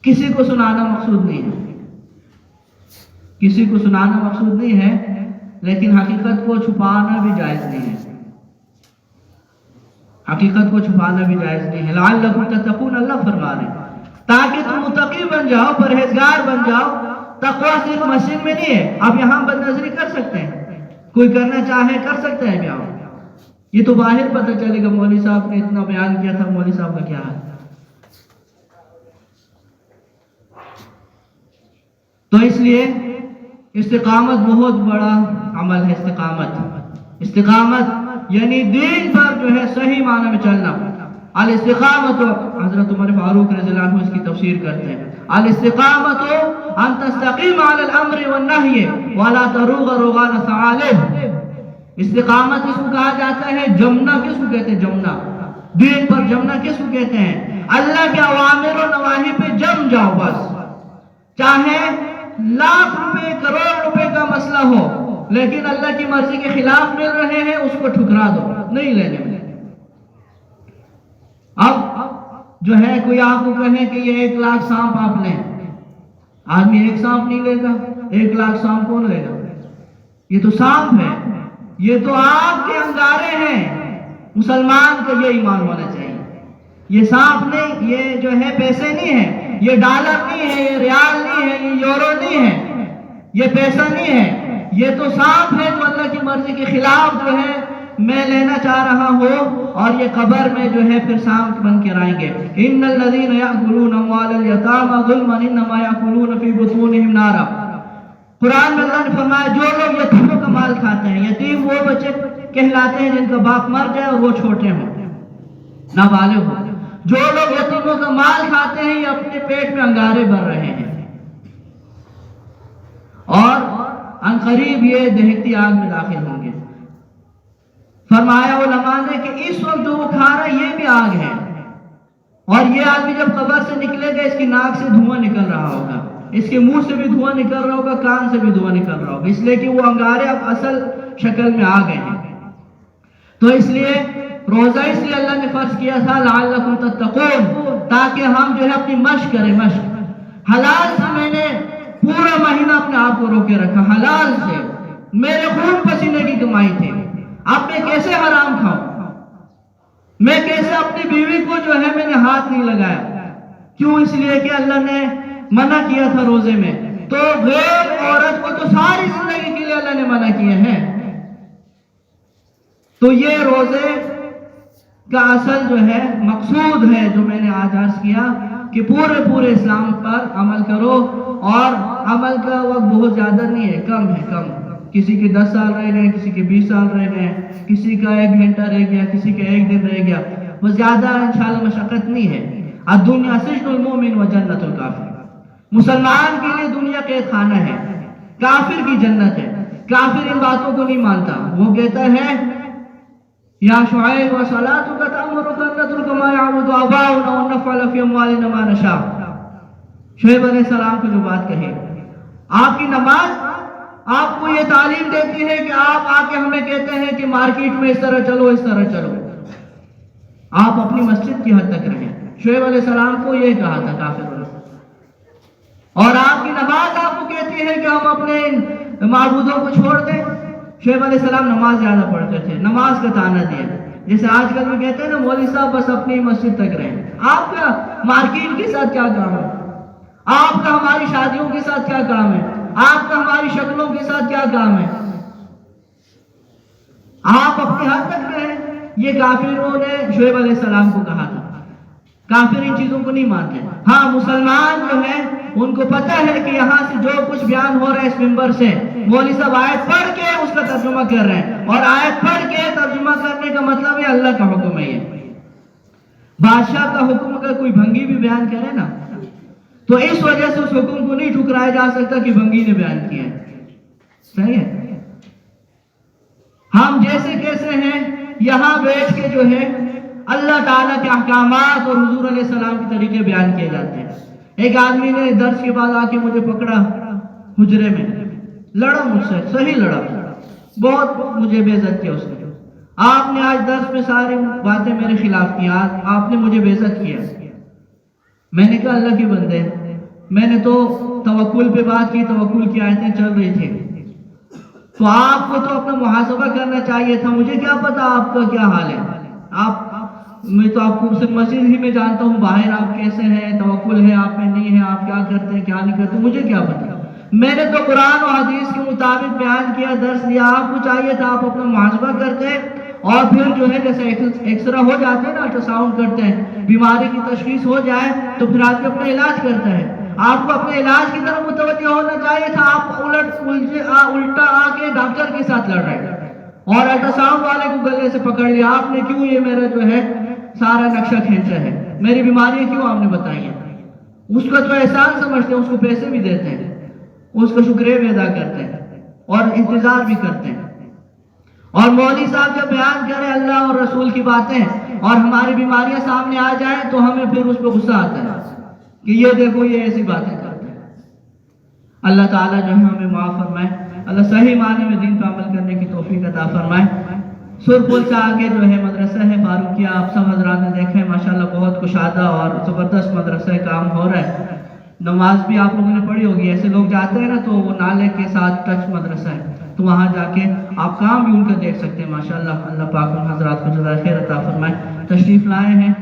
کسی کو سنانا مقصود نہیں ہے، کسی کو سنانا مقصود نہیں ہے، لیکن حقیقت کو چھپانا بھی جائز نہیں ہے، حقیقت کو چھپانا بھی جائز نہیں ہے۔ لعلکم تتقون، اللہ فرما رہے ہیں تاکہ تم متقی بن جاؤ، پرہیزگار بن جاؤ۔ تقویٰ صرف مسجد میں نہیں ہے، آپ یہاں بد نظری کر سکتے ہیں، کوئی کرنا چاہے کر سکتے ہیں یہاں، یہ تو باہر پتہ چلے گا مولوی صاحب نے اتنا بیان کیا تھا، مولوی صاحب کا کیا ہے۔ تو اس لیے استقامت بہت بڑا عمل ہے، استقامت یعنی دین پر جو ہے صحیح معنی میں چلنا۔ الاستقامت، حضرت عمر فاروق رضی اللہ عنہ اس کی تفسیر کرتے ہیں، الاستقامت ان تستقیم علی الامر والنہی ولا تروغ روغان ثعالب۔ استقامت کس کو کہا جاتا ہے؟ جمنا کس کو کہتے ہیں؟ جمنا، دین پر جمنا کس کو کہتے ہیں؟ اللہ کے اوامر و نواہی پہ جم جاؤ بس، چاہے لاکھ روپے کروڑ روپے کا مسئلہ ہو لیکن اللہ کی مرضی کے خلاف مل رہے ہیں اس کو ٹھکرا دو، نہیں لینے میں۔ اب جو ہے کوئی آپ کو کہے کہ یہ 1 لاکھ سانپ آپ لیں، آدمی 1 سانپ نہیں لے گا، 1 لاکھ سانپ کون لے گا؟ یہ تو سانپ ہے، یہ تو آپ کے انگارے ہیں۔ مسلمان کو یہ ایمان ہونا چاہیے، یہ سانپ نہیں، یہ جو ہے پیسے نہیں ہے، یہ ڈالر نہیں ہے، یہ ریال نہیں ہے، یہ یورو نہیں ہے، یہ پیسہ نہیں ہے، یہ تو سانپ ہے جو اللہ کی مرضی کے خلاف جو ہے میں لینا چاہ رہا ہوں، اور یہ قبر میں جو ہے پھر سانپ بن کے آئیں گے۔ ان الذین یاکلون اموال الیتامی ظلما انما یاکلون فی بطونہم نارا۔ قرآن میں اللہ نے فرمایا جو لوگ یتیموں کا مال کھاتے کہلاتے ہیں جن کا باپ مر جائے اور وہ چھوٹے ہوں، نابالغ ہوں۔ جو لوگ یتیموں کا مال کھاتے ہیں یہ اپنے پیٹ میں انگارے بھر رہے ہیں، اور عنقریب یہ دہتی آگ میں داخل ہوں گے۔ فرمایا علماء نے کہ اس وقت جو وہ کھا رہا ہے یہ بھی آگ ہے، اور یہ آدمی جب قبر سے نکلے گا اس کی ناک سے دھواں نکل رہا ہوگا، اس کے منہ سے بھی دھواں نکل رہا ہوگا، کان سے بھی دھواں نکل رہا ہوگا، اس لیے کہ وہ انگارے اب اصل شکل میں آ گئے ہیں۔ تو اس لیے روزہ اس لیے اللہ نے فرض کیا تھا لعلکم تتقون، تاکہ ہم جو ہے اپنی مشق کریں۔ مشق حلال سے میں نے پورا مہینہ اپنے آپ کو روکے رکھا، حلال سے، میرے خون پسینے کی کمائی تھی، اب میں کیسے حرام کھاؤں؟ میں کیسے اپنی بیوی کو جو ہے میں نے ہاتھ نہیں لگایا؟ کیوں؟ اس لیے کہ اللہ نے منع کیا تھا روزے میں، تو غیر عورت کو تو ساری زندگی کے لیے اللہ نے منع کیا ہے۔ تو یہ روزے کا اصل جو ہے مقصود ہے جو میں نے آج عرض کیا کہ پورے اسلام پر عمل کرو، اور عمل کا وقت بہت زیادہ نہیں ہے، کم ہے، کم۔ کسی کے 10 سال رہ گئے، کسی کے 20 سال رہ گئے، کسی کا 1 گھنٹہ رہ گیا، کسی کا 1 دن رہ گیا، وہ زیادہ انشاءاللہ مشقت نہیں ہے۔ الدنیا سجن المومن و جنت الکافر، مسلمان کے لیے دنیا قید خانہ ہے، کافر کی جنت ہے۔ کافر ان باتوں کو نہیں مانتا، وہ کہتا ہے یا شعیب وصلاتک تأمرک ان نترک ما یعبد آباؤنا ونفعل فی اموالنا ما نشاء۔ شعیب علیہ السلام کو جو بات کہی، آپ کی نماز آپ کو یہ تعلیم دیتی ہے کہ آپ آ کے ہمیں کہتے ہیں کہ مارکیٹ میں اس طرح چلو، اس طرح چلو، آپ اپنی مسجد کی حد تک رہیں۔ شعیب علیہ السلام کو یہ کہا تھا کافر والوں، اور آپ کی نماز آپ کو کہتی ہے کہ ہم اپنے معبودوں کو چھوڑ دیں۔ شعیب علیہ السلام نماز زیادہ پڑھتے تھے، نماز کا تانا دیا، جیسے آج کل بھی کہتے ہیں نا مولوی صاحب بس اپنی مسجد تک رہیں۔ آپ کا مارکیٹ کے ساتھ کیا کام ہے؟ آپ کا ہماری شادیوں کے ساتھ کیا کام ہے؟ آپ کا ہماری شکلوں کے ساتھ کیا کام ہے؟ آپ اپنی حد تک رہیں۔ یہ کافروں نے شعیب علیہ السلام کو کہا تھا۔ کافر ان چیزوں کو نہیں مانتے۔ ہاں مسلمان جو ہے ان کو پتہ ہے کہ یہاں سے جو کچھ بیان ہو رہا ہے اس منبر سے، مولوی صاحب آیت پڑھ کے اس کا ترجمہ کر رہے ہیں، اور آیت پڑھ کے ترجمہ کرنے کا مطلب ہے اللہ کا حکم ہے۔ یہ بادشاہ کا حکم اگر کوئی بھنگی بھی بیان کرے نا تو اس وجہ سے اس حکم کو نہیں ٹھکرایا جا سکتا کہ بھنگی نے بیان کیا ہے۔ صحیح ہے؟ ہم جیسے کیسے ہیں، یہاں بیٹھ کے جو ہے اللہ تعالیٰ کے احکامات اور حضور علیہ السلام کے طریقے بیان کیے جاتے ہیں۔ ایک آدمی نے درس کے بعد آ کے مجھے پکڑا حجرے میں، لڑا مجھ سے، صحیح لڑا، بہت مجھے بے عزت کیا اس نے۔ آپ نے آج درس میں ساری باتیں میرے خلاف کی، آپ نے مجھے بے عزت کیا۔ میں نے کہا اللہ کے بندے، میں نے تو توکل پہ بات کی، توکل کی آیتیں چل رہی تھی، تو آپ کو تو اپنا محاسبہ کرنا چاہیے تھا، مجھے کیا پتا آپ کا کیا حال ہے۔ میں تو آپ کو صرف مسجد ہی میں جانتا ہوں، باہر آپ کیسے ہیں، توکل ہے آپ میں نہیں ہے، آپ کیا کرتے ہیں کیا نہیں کرتے، مجھے کیا پتا۔ میں نے تو قرآن و حدیث کے مطابق بیان کیا، درس دیا، آپ کو چاہیے تھا آپ اپنا محاسبہ کرتے، اور پھر جو ہے جیسے ایکسرا ہو جاتے ہیں نا، الٹرا ساؤنڈ کرتے ہیں، بیماری کی تشخیص ہو جائے تو پھر آدمی اپنا علاج کرتا ہے۔ آپ کو اپنے علاج کی طرف متوجہ ہونا چاہیے تھا، آپ الٹا آ کے ڈاکٹر کے ساتھ لڑ رہے ہیں، اور الٹرا ساؤنڈ والے کو گلے سے پکڑ لیا آپ نے، کیوں یہ میرا جو ہے سارا نقشہ کھینچا ہے، میری بیماریاں کیوں آپ نے بتائی ہیں۔ اس کا تو احسان سمجھتے ہیں، اس کو پیسے بھی دیتے ہیں، اس کا شکریہ بھی ادا کرتے ہیں اور انتظار بھی کرتے ہیں۔ اور مولوی صاحب جب بیان کریں اللہ اور رسول کی باتیں اور ہماری بیماریاں سامنے آ جائیں تو ہمیں پھر اس پہ غصہ آتا ہے کہ یہ دیکھو یہ ایسی باتیں کرتے ہیں۔ اللہ تعالیٰ جو ہے ہمیں معاف فرمائے، اللہ صحیح معنی میں دین پر عمل کرنے کی توفیق عطا فرمائے۔ سرپل سے آگے جو ہے مدرسہ ہے فاروقیہ، آپ سب حضرات نے دیکھا ہے ماشاءاللہ بہت کشادہ اور زبردست مدرسہ کام ہو رہا ہے۔ نماز بھی آپ لوگوں نے پڑھی ہوگی، ایسے لوگ جاتے ہیں نا تو وہ نالے کے ساتھ ٹچ مدرسہ ہے، تو وہاں جا کے آپ کام بھی ان کا دیکھ سکتے ہیں ماشاءاللہ۔ اللہ پاک ان حضرات کو جزائے خیر عطا فرمائے۔ تشریف لائے ہیں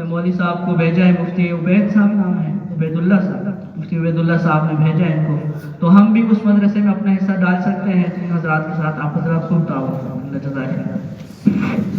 مولوی صاحب کو بھیجا ہے، مفتی عبید صاحب نام ہے، عبید اللہ صاحب، مفتی عبید اللہ صاحب نے بھیجا ہے ان کو، تو ہم بھی اس مدرسے میں اپنا حصہ ڈال سکتے ہیں۔ ان حضرات کے ساتھ آپ حضرات خوب تعاون، اللہ جزائے خیر۔